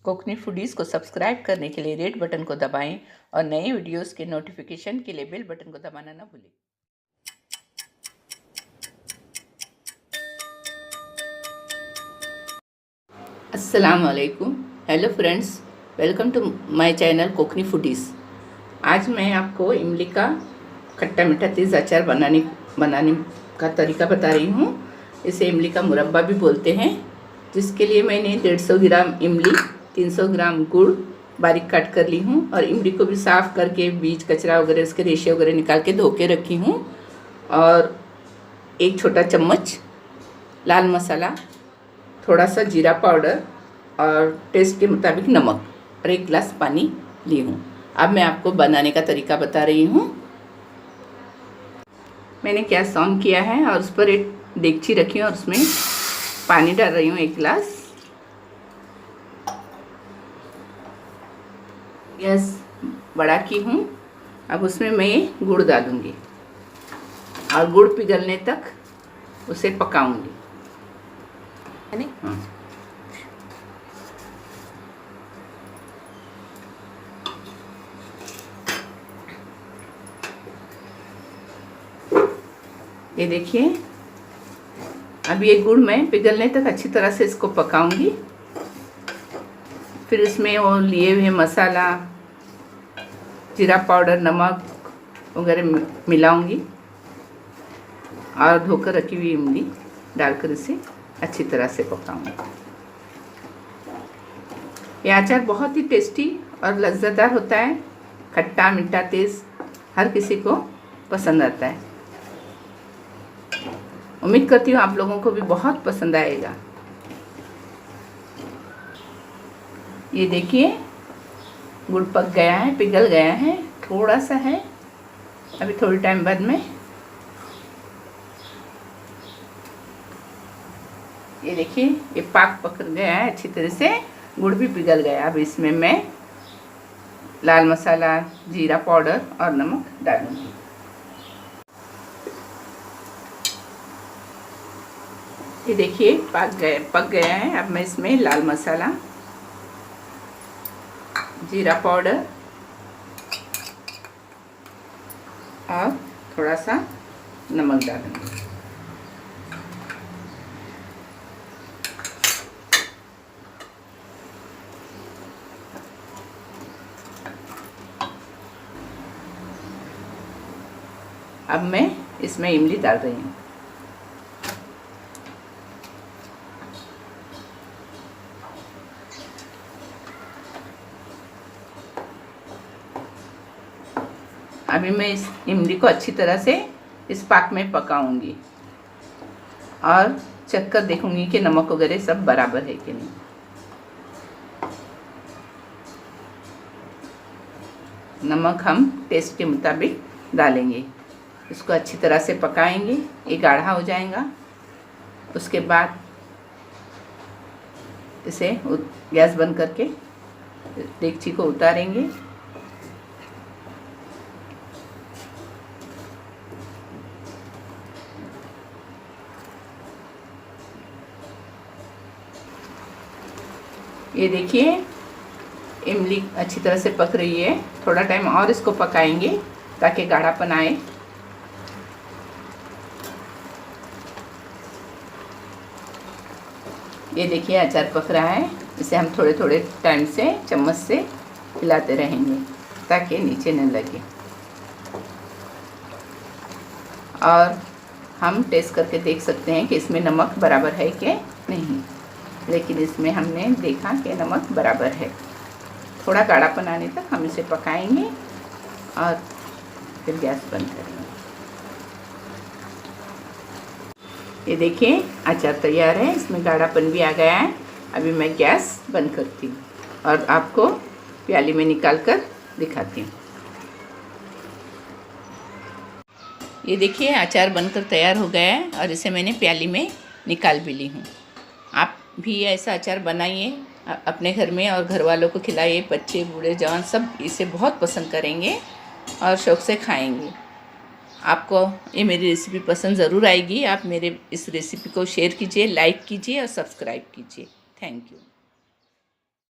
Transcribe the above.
Konkani foodies को subscribe करने के लिए रेड बटन को दबाएं और नए वीडियोस के नोटिफिकेशन के लिए बेल बटन को दबाना ना भूलें। अस्सलाम वालेकुम, hello friends, welcome to my channel Kokni foodies. आज मैं आपको इमली का खट्टा मीठा तेज़ अचार बनाने का तरीका बता रही हूँ। इसे इमली का मुरब्बा भी बोलते हैं, जिसके लिए मैंने 150 ग्राम इमली, 300 ग्राम गुड़ बारीक काट कर ली हूँ और इमली को भी साफ़ करके बीज कचरा वगैरह उसके रेशे वगैरह निकाल के धो के रखी हूँ। और एक छोटा चम्मच लाल मसाला, थोड़ा सा जीरा पाउडर और टेस्ट के मुताबिक नमक और 1 गिलास पानी ली हूँ। अब मैं आपको बनाने का तरीका बता रही हूँ। मैंने गैस ऑन किया है और उस पर एक देगची रखी है और उसमें पानी डाल रही हूँ 1 गिलास। गैस बड़ा की हूँ। अब उसमें मैं गुड़ डालूँगी और गुड़ पिघलने तक उसे पकाऊंगी। हाँ। ये देखिए, अब ये गुड़ मैं पिघलने तक अच्छी तरह से इसको पकाऊंगी। फिर इसमें वो लिए हुए मसाला, जीरा पाउडर, नमक वगैरह मिलाऊंगी और धोकर रखी हुई इमली डालकर इसे अच्छी तरह से पकाऊंगी। यह अचार बहुत ही टेस्टी और लज्जतदार होता है। खट्टा मीठा तेज़ हर किसी को पसंद आता है। उम्मीद करती हूँ आप लोगों को भी बहुत पसंद आएगा। ये देखिए, गुड़ पक गया है, पिघल गया है, थोड़ा सा है। अभी थोड़ी टाइम बाद में ये देखिए, ये पाक पक गया है अच्छी तरह से, गुड़ भी पिघल गया। अब इसमें मैं लाल मसाला, जीरा पाउडर और नमक डालूंगी। ये देखिए पक गया है। अब मैं इसमें लाल मसाला, जीरा पाउडर और थोड़ा सा नमक डालूंगी। अब मैं इसमें इमली डाल रही हूँ। अभी मैं इस इमली को अच्छी तरह से इस पाक में पकाऊंगी और चख कर देखूंगी कि नमक वगैरह सब बराबर है कि नहीं। नमक हम टेस्ट के मुताबिक डालेंगे। इसको अच्छी तरह से पकाएंगे, ये गाढ़ा हो जाएगा। उसके बाद इसे गैस बंद करके देगची को उतारेंगे। ये देखिए, इमली अच्छी तरह से पक रही है। थोड़ा टाइम और इसको पकाएंगे ताकि गाढ़ापन आए। ये देखिए, अचार पक रहा है। इसे हम थोड़े थोड़े टाइम से चम्मच से हिलाते रहेंगे ताकि नीचे न लगे। और हम टेस्ट करके देख सकते हैं कि इसमें नमक बराबर है कि नहीं। लेकिन इसमें हमने देखा कि नमक बराबर है। थोड़ा गाढ़ापन आने तक हम इसे पकाएंगे और फिर गैस बंद करेंगे। ये देखिए, अचार तैयार है। इसमें गाढ़ापन भी आ गया है। अभी मैं गैस बंद करती हूँ और आपको प्याली में निकाल कर दिखाती हूँ। ये देखिए, अचार बनकर तैयार हो गया है और इसे मैंने प्याली में निकाल भी ली हूँ। आप भी ऐसा अचार बनाइए अपने घर में और घर वालों को खिलाइए। बच्चे, बूढ़े, जवान सब इसे बहुत पसंद करेंगे और शौक़ से खाएंगे। आपको ये मेरी रेसिपी पसंद ज़रूर आएगी। आप मेरे इस रेसिपी को शेयर कीजिए, लाइक कीजिए और सब्सक्राइब कीजिए। Thank you.